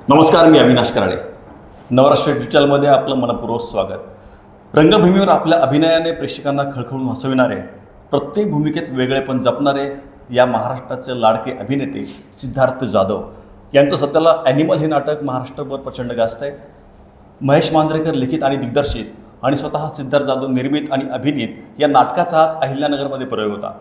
नमस्कार, मी अविनाश कराळे. नवराष्ट्र डिजिटलमध्ये आपलं मनपूर्वक स्वागत. रंगभूमीवर आपल्या अभिनयाने प्रेक्षकांना खळखळून हसविणारे, प्रत्येक भूमिकेत वेगळेपण जपणारे या महाराष्ट्राचे लाडके अभिनेते सिद्धार्थ जाधव यांचं सध्याला ॲनिमल हे नाटक महाराष्ट्रभर प्रचंड गाजत आहे. महेश मांजरेकर लिखित आणि दिग्दर्शित आणि स्वतः सिद्धार्थ जाधव निर्मित आणि अभिनीत या नाटकाचा आज अहिल्यानगरमध्ये प्रयोग होता.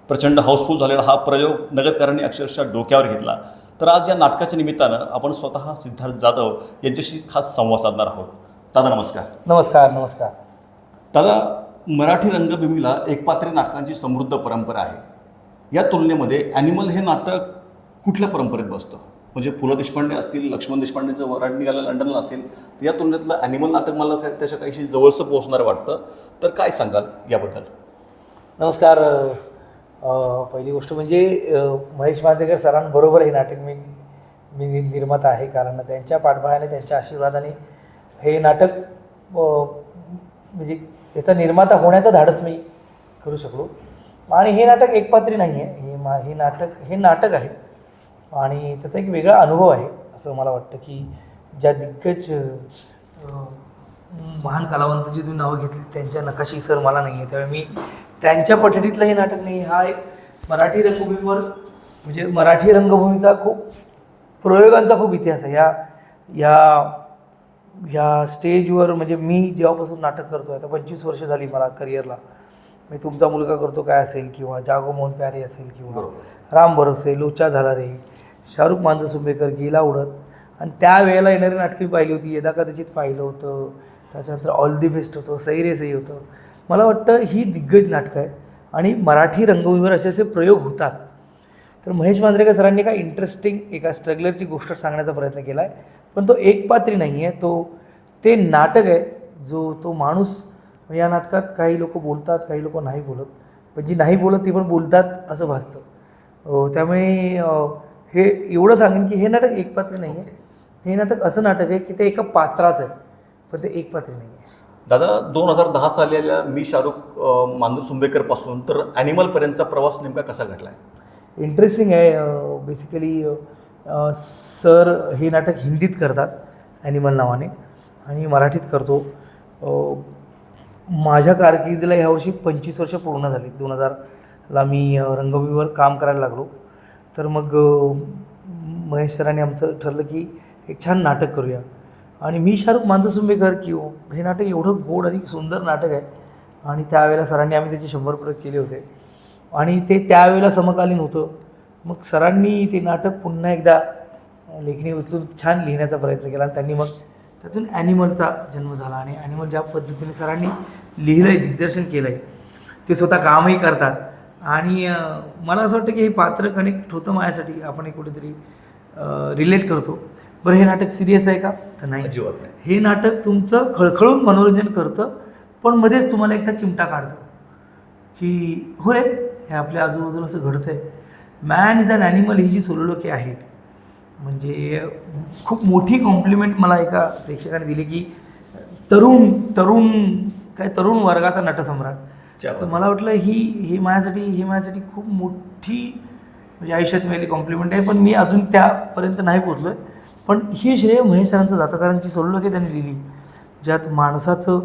प्रचंड हाऊसफुल झालेला हा प्रयोग नगरकरांनी अक्षरशः डोक्यावर घेतला. तर आज या नाटकाच्या निमित्तानं आपण स्वतः सिद्धार्थ जाधव यांच्याशी खास संवाद साधणार आहोत. दादा नमस्कार. नमस्कार. नमस्कार दादा, मराठी रंगभूमीला एकपात्री नाटकांची समृद्ध परंपरा आहे. या तुलनेमध्ये ॲनिमल हे नाटक कुठल्या परंपरेत बसतं? म्हणजे पु ल देशपांडे असतील, लक्ष्मण देशपांडेचं वराड निघालं लंडनला असेल, तर या तुलनेतलं ॲनिमल नाटक मला त्याच्या काहीशी जवळचं पोहोचणारं वाटतं. तर काय सांगाल याबद्दल? नमस्कार. पहिली गोष्ट म्हणजे महेश मांजरेकर सरांबरोबर हे नाटक मी निर्माता आहे, कारण त्यांच्या पाठबळाने, त्यांच्या आशीर्वादाने हे नाटक म्हणजे याचा निर्माता होण्याचं धाडस मी करू शकलो. आणि हे नाटक एकपात्री नाही आहे, हे नाटक आहे आणि त्याचा एक वेगळा अनुभव आहे असं मला वाटतं. की ज्या दिग्गज महान कलावंतांची तुम्ही नावं घेतली, त्यांच्या नकाशी सर मला नाही आहे, त्यामुळे मी त्यांच्या पठडीतलं हे नाटक नाही. हा एक मराठी रंगभूमीवर म्हणजे मराठी रंगभूमीचा खूप प्रयोगांचा खूप इतिहास आहे. या स्टेजवर म्हणजे मी जेव्हापासून नाटक करतो आहे, आता 25 वर्ष झाली मला करिअरला. मी तुमचा मुलगा करतो काय असेल, किंवा जागो मोहन प्यारे असेल, किंवा राम भरोसे, लोचा झालारे, शाहरुख मांजरेकर, गेला उडत, आणि त्यावेळेला येणारी नाटके पाहिली होती. यदा कदाचित पाहिलं होतं, त्याच्यानंतर ऑल दी बेस्ट होतं, सई रे सई होतं. मला वाटतं ही दिग्गज नाटकं आहे आणि मराठी रंगभूमीवर असे असे प्रयोग होतात. तर महेश मांजरेकर सरांनी काय इंटरेस्टिंग एका स्ट्रगलरची गोष्ट सांगण्याचा प्रयत्न केला आहे, पण तो एकपात्री नाही आहे, ते नाटक आहे. तो माणूस या नाटकात काही लोक बोलतात, काही लोक नाही बोलत, पण जी नाही बोलत ती पण बोलतात असं भासतं. त्यामुळे हे एवढं सांगेन की हे नाटक एकपात्री नाही आहे. हे नाटक असं नाटक आहे की ते एका पात्राचं आहे, पण ते एकपात्री नाही आहे. दादा, 2010 सालेल्या मी शाहरुख मांजरेकरपासून तर ॲनिमलपर्यंतचा प्रवास नेमका कसा घडला आहे? इंटरेस्टिंग आहे. बेसिकली सर हे नाटक हिंदीत करतात ॲनिमल नावाने, आणि मराठीत करतो. माझ्या कारकिर्दीला ह्यावर्षी 25 वर्ष पूर्ण झाली. 2000ला मी रंगभूमीवर काम करायला लागलो. तर मग महेश सरांनी आमचं ठरलं की एक छान नाटक करूया, आणि मी शाहरुख मांजरेकर की हे नाटक एवढं गोड आणि सुंदर नाटक आहे. आणि त्यावेळेला सरांनी आम्ही त्याचे 100 प्रयोग केले होते, आणि ते त्यावेळेला समकालीन होतं. मग सरांनी ते नाटक पुन्हा एकदा लेखणी उचलून छान लिहिण्याचा प्रयत्न केला, आणि त्यांनी मग त्यातून ॲनिमलचा जन्म झाला. आणि ॲनिमल ज्या पद्धतीने सरांनी लिहिलं आहे, दिग्दर्शन केलं आहे, ते स्वतः कामही करतात. आणि मला असं वाटतं की हे पात्र कनेक्ट होतं माझ्यासाठी, आपण एक कुठेतरी रिलेट करतो. बरं, हे नाटक सिरियस आहे का? तर नाही, अजिबात नाही. हे नाटक तुमचं खळखळून मनोरंजन करतं, पण मध्येच तुम्हाला एकदा चिमटा काढतं की हो रे, हे आपल्या आजूबाजूला असं घडतं आहे. मॅन इज अन ॲनिमल ही जी सोलोलोकी आहे, म्हणजे खूप मोठी कॉम्प्लिमेंट मला एका प्रेक्षकाने दिली की तरुण वर्गाचा नटसम्राट. तर मला वाटलं ही माझ्यासाठी खूप मोठी म्हणजे आयुष्यात मिळाली कॉम्प्लिमेंट आहे. पण मी अजून त्यापर्यंत नाही पोचलो आहे. पण हे श्रेय महेश सरांचं जातं, कारण जी सोलोलोकी त्यांनी लिहिली, ज्यात माणसाचं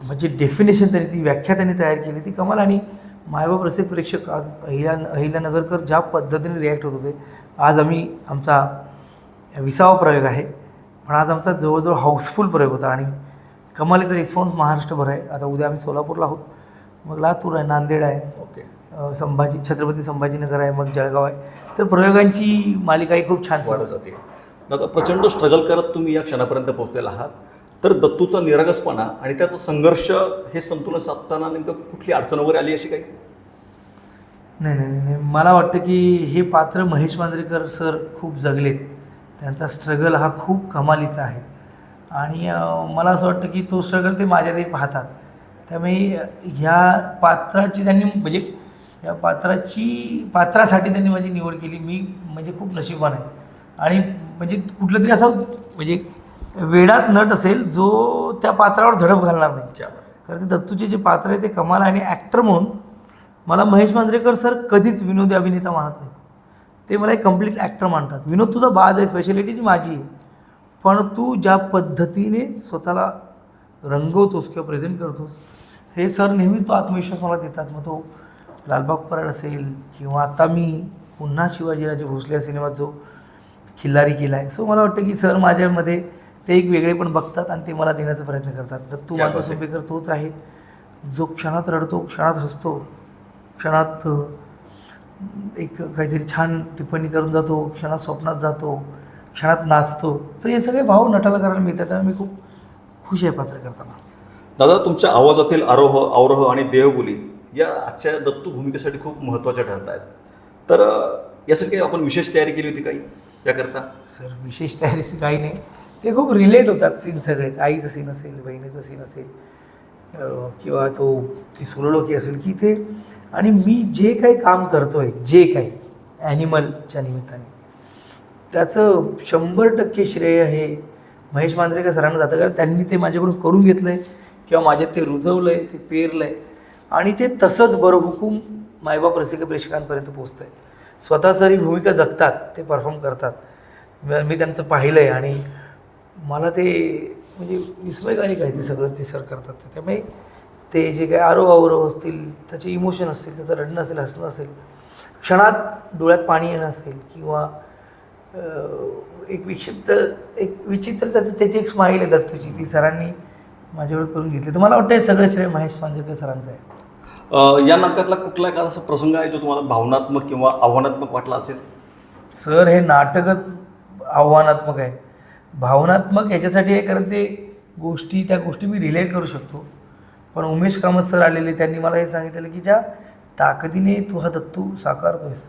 म्हणजे डेफिनेशन ती व्याख्या त्यांनी तयार केली, ती कमाल. आणि मायबाप रसिक प्रेक्षक आज अहिल्यानगरकर ज्या पद्धतीने रिॲक्ट होत होते. आज आमचा 20वा प्रयोग आहे, पण आज आमचा जवळजवळ हाऊसफुल प्रयोग होता, आणि कमालीचा रिस्पॉन्स महाराष्ट्रभर आहे. आता उद्या आम्ही सोलापूरला आहोत, मग लातूर आहे, नांदेड आहे, छत्रपती संभाजीनगर आहे, मग जळगाव आहे. तर प्रयोगांची मालिकाही खूप छान वाढत जाते. दादा, प्रचंड स्ट्रगल करत तुम्ही या क्षणापर्यंत पोहोचलेला आहात. तर दत्तूचा निरागसपणा आणि त्याचा संघर्ष हे संतुलन साधताना नेमकं कुठली अडचण वगैरे आली अशी काही? नाही, मला वाटतं की हे पात्र महेश मांजरेकर सर खूप जगलेत. त्यांचा स्ट्रगल हा खूप कमालीचा आहे, आणि मला असं वाटतं की तो स्ट्रगल ते माझ्यातही पाहतात. त्यामुळे ह्या पात्राची त्यांनी म्हणजे या पात्रासाठी त्यांनी माझी निवड केली. मी म्हणजे खूप नशीबवान आहे. आणि म्हणजे कुठलं तरी असं म्हणजे वेडात नट असेल जो त्या पात्रावर झडप घालणार नाही, कारण ते दत्तूचे जे पात्र आहे ते कमाल आहे. आणि ॲक्टर म्हणून मला महेश मांजरेकर सर कधीच विनोदी अभिनेता मानत नाही. ते मला एक कम्प्लीट ॲक्टर मानतात. विनोद तुझा बाज आहे, स्पेशालिटी ती माझी आहे, पण तू ज्या पद्धतीने स्वतःला रंगवतोस किंवा प्रेझेंट करतोस हे सर नेहमीच तो आत्मविश्वास मला देतात. मग तो लालबाग परळ असेल किंवा आता मी पुन्हा शिवाजीराजे भोसले या सिनेमात जो खिल्लारी केला आहे. सो मला वाटतं की सर माझ्यामध्ये ते एक वेगळे पण बघतात आणि ते मला देण्याचा प्रयत्न करतात. दत्तू मानतो सुपेकर तोच आहे जो क्षणात रडतो, क्षणात हसतो, क्षणात एक काहीतरी छान टिप्पणी करून जातो, क्षणात स्वप्नात जातो, क्षणात नाचतो. तर हे सगळे भाव नटाला करायला मिळतात. त्यामुळे मी खूप खुश आहे पात्र करताना. दादा, तुमच्या आवाजातील आरोह अवरोह आणि देहबोली या आजच्या दत्तू भूमिकेसाठी खूप महत्त्वाच्या ठरत आहेत. तर यासाठी काही आपण विशेष तयारी केली होती काही याकरता? सर विशेष तयारीचं काही नाही, ते खूप रिलेट होतात सीन सगळेच. आईचं सीन असेल, बहिणीचं सीन असेल किंवा ती सोलोलोकी असेल की ते. आणि मी जे काही काम करतो आहे, जे काही ॲनिमलच्या निमित्ताने, त्याचं 100% श्रेय हे महेश मांजरेकर सरांना जातं. कारण त्यांनी ते माझ्याकडून करून घेतलं आहे किंवा माझ्यात ते रुजवलं आहे, ते पेरलं आहे आणि ते तसंच बरहुकूम मायबाप रसिक प्रेक्षकांपर्यंत पोचतं आहे. स्वतः सर ही भूमिका जगतात, ते परफॉर्म करतात. मी त्यांचं पाहिलं आहे आणि मला ते म्हणजे विस्मयकारक आहे ते सगळं ते सर करतात. त्यामुळे ते जे काही आरोह अवरोह असतील, त्याचे इमोशन असतील, त्याचं रडणं असेल, हसणं असेल, क्षणात डोळ्यात पाणी येणं असेल किंवा एक विचित्र त्याची एक स्माईल आहे दत्तूची, ती सरांनी माझ्याकडे करून घेतली. तर मला वाटतं हे सगळं श्रेय महेश मांजरेकर सरांचं आहे. या नाटकातला कुठला एखादा असा प्रसंग आहे जो तुम्हाला भावनात्मक किंवा आव्हानात्मक वाटला असेल? सर हे नाटकच आव्हानात्मक आहे. भावनात्मक याच्यासाठी आहे कारण ते त्या गोष्टी मी रिलेट करू शकतो. पण उमेश कामत सर आलेले, त्यांनी मला हे सांगितलेलं की ज्या ताकदीने तू हा दत्तू साकारतोयस,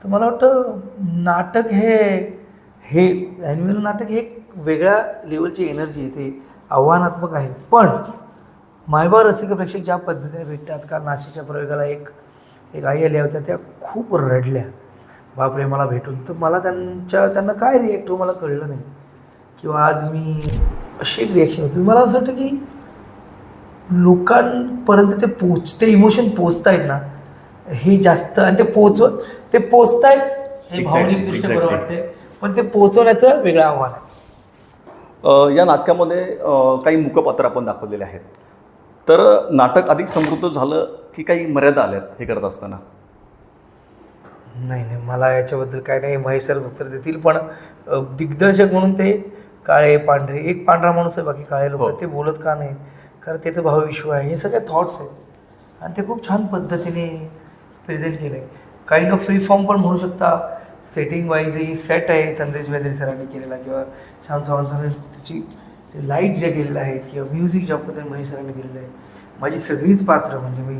तर मला वाटतं नाटक हे ॲनिमल नाटक हे एक वेगळ्या लेवलची एनर्जी आहे, ते आव्हानात्मक आहे. पण मायबा रसिक प्रेक्षक ज्या पद्धतीने भेटतात, कारण नाशिकच्या प्रयोगाला एक आई आल्या होत्या, त्या खूप रडल्या बापरे मला भेटून. तर मला त्यांना काय रिॲक्ट हो मला कळलं नाही. किंवा आज मी अशी एक रिॲक्शन होती. मला असं वाटतं की लोकांपर्यंत ते इमोशन पोचतायत ना, हे जास्त. आणि ते पोचतायत हे भावनिकदृष्ट्या बरं वाटते, पण ते पोचवण्याचं वेगळं आव्हान आहे. या नाटकामध्ये काही मुखपात्र आपण दाखवलेले आहेत. तर नाटक अधिक समृद्ध झालं की काही मर्यादा आल्यात हे करत असताना? नाही, मला याच्याबद्दल काय नाही, महेश सरच उत्तर देतील. पण दिग्दर्शक म्हणून ते काळे पांढरे, एक पांढरा माणूस आहे बाकी काळे लोक, ते बोलत का नाही, कारण त्याचं भावविश्व आहे, हे सगळे थॉट्स आहेत आणि ते खूप छान पद्धतीने प्रेझेंट केलं आहे. काइंड ऑफ फ्री फॉर्म पण म्हणू शकता. सेटिंग वाईजही सेट आहे संदेश मेहद्री सरांनी केलेला किंवा श्याम चव्हाण सरांनी त्याची ते लाईट जे केलेलं आहे किंवा म्युझिक ज्या पद्धतीने महेश सरांनी केलेलं आहे. माझी सगळीच पात्र म्हणजे मी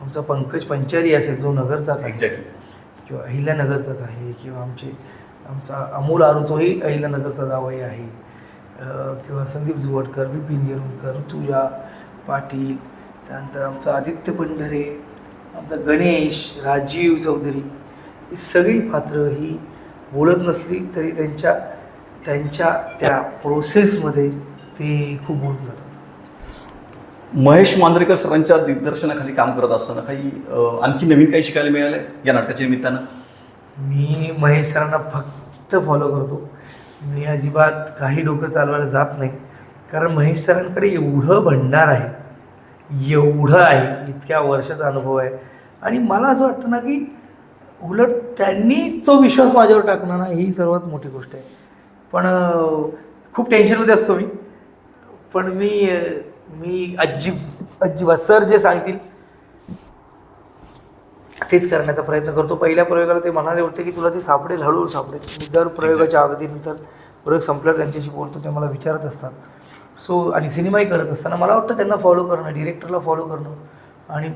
आमचा पंकज पंचारी असेल जो नगरचाच आहे किंवा अहिल्यानगरचाच आहे किंवा आमचा अमोल आरू तोही अहिल्यानगरचा जावई आहे किंवा संदीप जुवटकर, विपिन येरुणकर, ऋतुजा पाटील, त्यानंतर आमचा आदित्य पंढरे, आमचा गणेश, राजीव चौधरी, ही सगळी पात्र ही बोलत नसली तरी त्यांच्या त्या प्रोसेसमध्ये ते खूप बोलून जातात. महेश मांजरेकर सरांच्या दिग्दर्शनाखाली काम करत असताना काही आणखी नवीन काही शिकायला मिळालं या नाटकाच्या निमित्तानं? मी महेश सरांना फक्त फॉलो करतो. मी अजिबात काही डोकं चालवायला जात नाही, कारण महेश सरांकडे एवढं भंडार आहे, इतक्या वर्षाचा अनुभव आहे. आणि मला असं वाटतं ना की उलट त्यांनी जो विश्वास माझ्यावर टाकला ना, ही सर्वात मोठी गोष्ट आहे. पण खूप टेन्शनमध्ये असतो मी, पण मी अजिबात सर जे सांगतील तेच करण्याचा प्रयत्न करतो. पहिल्या प्रयोगाला ते म्हणाले होते की तुला ते सापडेल, हळूहळू सापडेल. मी दर प्रयोगाच्या अगदीनंतर प्रयोग संपल्यावर त्यांच्याशी बोलतो, ते मला विचारत असतात. सो आणि सिनेमाही करत असताना मला वाटतं त्यांना फॉलो करणं, डिरेक्टरला फॉलो करणं, आणि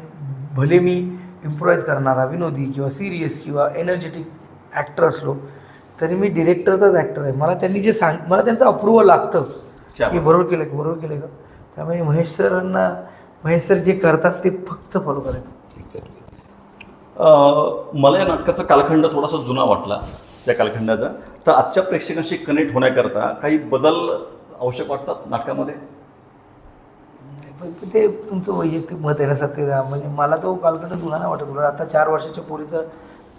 भले मी इम्प्रोवाईज करणारा विनोदी किंवा सिरियस किंवा एनर्जेटिक ॲक्टर असलो तरी मी डिरेक्टरचाच ॲक्टर आहे. मला त्यांचं अप्रुव्हल लागतं की बरोबर केलं का. त्यामुळे महेश सर जे करतात ते फक्त फॉलो करायचं. मला या नाटकाचा कालखंड थोडासा जुना वाटला त्या कालखंडाचा. तर आजच्या प्रेक्षकांशी कनेक्ट होण्याकरता काही बदल आवश्यक वाटतात नाटकामध्ये? पण ते तुमचं वैयक्तिक मत आहे ना सत्य. म्हणजे मला तो कालखंड जुना नाही वाटत. आता 4 वर्षाच्या पोरीचं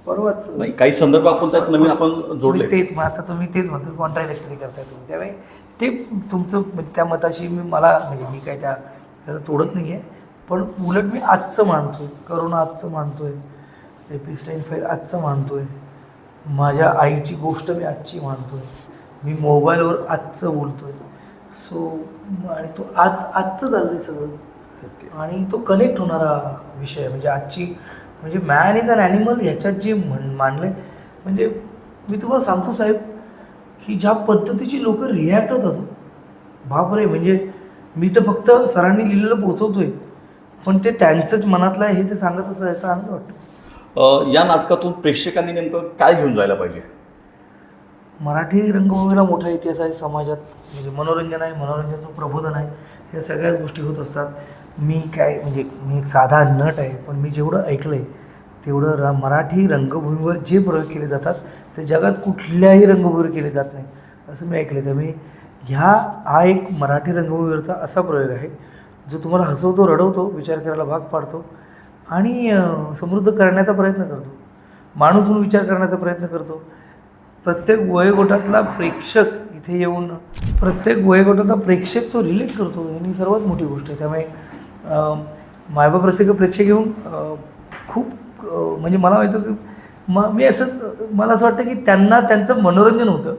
परवाच नाही, काही संदर्भ आपण त्यात नवीन आपण जोडले. तेच मग आता तुम्ही तेच म्हणतो कॉन्ट्राडिक्टरी करताय तुम्ही, त्यामुळे ते तुमचं म्हणजे त्या मताशी मला म्हणजे मी काय त्याला तोडत नाही आहे, पण उलट मी आजचं मानतोय, करोना आजचं मानतोय, एपिस्टाईन फाईल आजचं मानतोय, माझ्या आईची गोष्ट मी आजची मानतोय, मी मोबाईलवर आजचं बोलतोय. सो आणि तो आजचं चाललंय सगळं, आणि तो कनेक्ट होणारा विषय म्हणजे आजची म्हणजे मॅन इज अन ॲनिमल ह्याच्यात जे मानले. म्हणजे मी तुम्हाला सांगतो साहेब की ज्या पद्धतीची लोक रिॲक्ट होतात बापरे, म्हणजे मी तर फक्त सरांनी लिहिलेलं पोचवतोय, पण ते त्यांचंच मनातलं आहे हे ते सांगत असं याचा आनंद वाटतो. या नाटकातून प्रेक्षकांनी नेमकं काय घेऊन जायला पाहिजे? मराठी रंगभूमीला मोठा इतिहास आहे, समाजात म्हणजे मनोरंजन आहे, मनोरंजनाचं प्रबोधन आहे, या सगळ्याच गोष्टी होत असतात. मी काय म्हणजे मी एक साधा नट आहे, पण मी जेवढं ऐकलं आहे तेवढं मराठी रंगभूमीवर जे प्रयोग केले जातात ते जगात कुठल्याही रंगभूमीवर केले जात नाही असं मी ऐकलं आहे. त्यामुळे हा एक मराठी रंगभूमीवरचा असा प्रयोग आहे जो तुम्हाला हसवतो, रडवतो, विचार करायला भाग पाडतो आणि समृद्ध करण्याचा प्रयत्न करतो, माणूस म्हणून विचार करण्याचा प्रयत्न करतो. प्रत्येक वयोगटातला प्रेक्षक इथे येऊन प्रत्येक वयोगटातला प्रेक्षक तो रिलेट करतो, ही सर्वात मोठी गोष्ट आहे. त्यामुळे मायबाप रसिक प्रेक्षक येऊन खूप म्हणजे मला माहिती की मी मला असं वाटतं की त्यांना त्यांचं मनोरंजन होतं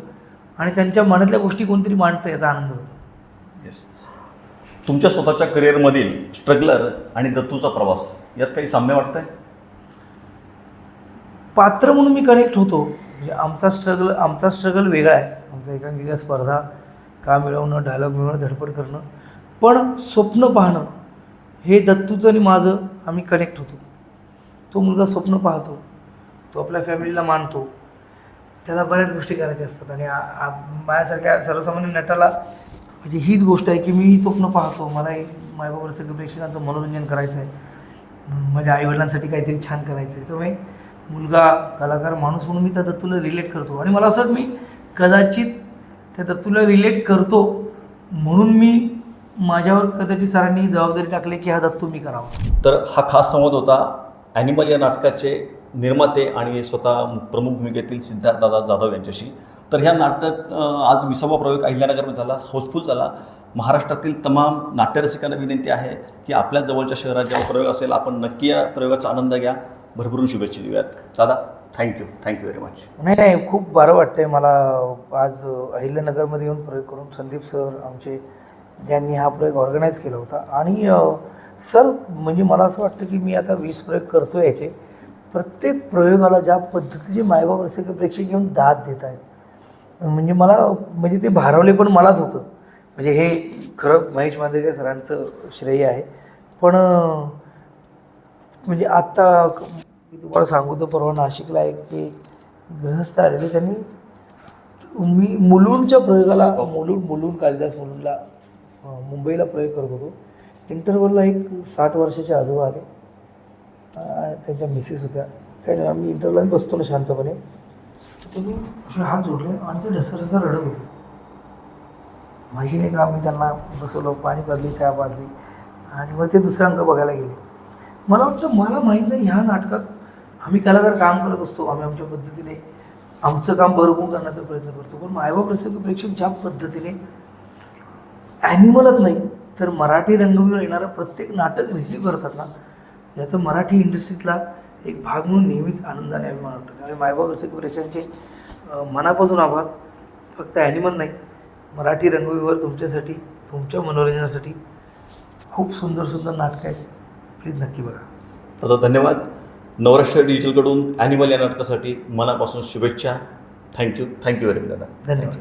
आणि त्यांच्या मनातल्या गोष्टी कोणतरी मांडतं याचा आनंद होतो. येस. तुमच्या स्वतःच्या करिअरमधील स्ट्रगलर आणि दत्तूचा प्रवास यात काही साम्य वाटतंय? पात्र म्हणून मी कनेक्ट होतो, म्हणजे आमचा स्ट्रगल वेगळा आहे. आमचा एकांकिका स्पर्धा, काम मिळवणं, डायलॉग मिळवणं, धडपड करणं, पण स्वप्न पाहणं हे दत्तूचं आणि माझं आम्ही कनेक्ट होतो. तो मुलगा स्वप्न पाहतो, तो आपल्या फॅमिलीला मानतो, त्याला बऱ्याच गोष्टी करायच्या असतात आणि माझ्यासारख्या सर्वसामान्य नटाला म्हणजे हीच गोष्ट आहे की मी स्वप्न पाहतो, मला मायबाबावर सगळं प्रेक्षकांचं मनोरंजन करायचं आहे, माझ्या आईवडिलांसाठी काहीतरी छान करायचं आहे. त्यामुळे मुलगा, कलाकार, माणूस म्हणून मी त्या दत्तूला रिलेट करतो आणि मला असं वाटतं मी कदाचित त्या दत्तूला रिलेट करतो म्हणून मी माझ्यावर कदाचित सरांनी जबाबदारी टाकली की हा दत्तू मी करावा. तर हा खास संवाद होता ॲनिमल या नाटकाचे निर्माते आणि स्वतः प्रमुख भूमिकेतील सिद्धार्थदादा जाधव यांच्याशी. तर ह्या नाटक आज 20वा प्रयोग अहिल्यानगरमध्ये झाला, हाऊसफुल झाला. महाराष्ट्रातील तमाम नाट्यरसिकांना विनंती आहे की आपल्या जवळच्या शहरात जेव्हा प्रयोग असेल आपण नक्की या प्रयोगाचा आनंद घ्या. भरभरून शुभेच्छा देऊयात. दादा थँक्यू व्हेरी मच. नाही खूप बरं वाटतं आहे मला आज अहिल्यानगरमध्ये येऊन प्रयोग करून. संदीप सर आमचे ज्यांनी हा प्रयोग ऑर्गनाईज केला होता आणि सर म्हणजे मला असं वाटतं की मी आता 20 प्रयोग करतो याचे, प्रत्येक प्रयोगाला ज्या पद्धतीचे मायबाप रसिक प्रेक्षक येऊन दाद देत आहेत म्हणजे मला म्हणजे ते भारावले पण मलाच होतं. म्हणजे हे खरं महेश मांजरेकर सरांचं श्रेय आहे. पण म्हणजे आत्ता मी तुम्हाला सांगू तर परवा नाशिकला एक ते गृहस्थ आलेले, त्यांनी मी मुलुंडच्या प्रयोगाला मुलुंड कालिदास मुलुंडला मुंबईला प्रयोग करत होतो. इंटरव्हलला एक 60 वर्षाचे आजोबा आले, त्यांच्या मिसेस होत्या. काय झालं, आम्ही इंटरव्हलला बसतो ना शांतपणे, त्यांनी हात जोडले आणि ते ढसा रडत होते. माझी नाही का आम्ही त्यांना बसवलं, पाणी पाजली, चहा पाजली आणि मग ते दुसरा अंक बघायला गेले. मला वाटतं मला माहीत नाही ह्या नाटकात आम्ही कलाकार काम करत असतो, आम्ही आमच्या पद्धतीने आमचं काम भरपूर करण्याचा प्रयत्न करतो, पण मायबाप रसिक प्रेक्षक ज्या पद्धतीने ॲनिमलच नाही तर मराठी रंगभूमीवर येणारं प्रत्येक नाटक रिसीव्ह करतात ना, याचं मराठी इंडस्ट्रीतला एक भाग म्हणून नेहमीच आनंदाने अभिमान वाटतो. त्यामुळे मायबाप रसिक प्रेक्षकांचे मनापासून आभार. फक्त ॲनिमल नाही, मराठी रंगभूमीवर तुमच्यासाठी, तुमच्या मनोरंजनासाठी खूप सुंदर नाटकं आहेत. प्लीज नक्की बघा. दादा धन्यवाद. नवराष्ट्र डिजिटलकडून ॲनिमल या नाटकासाठी मनापासून शुभेच्छा. थँक्यू व्हेरी मच दादा. धन्यवाद.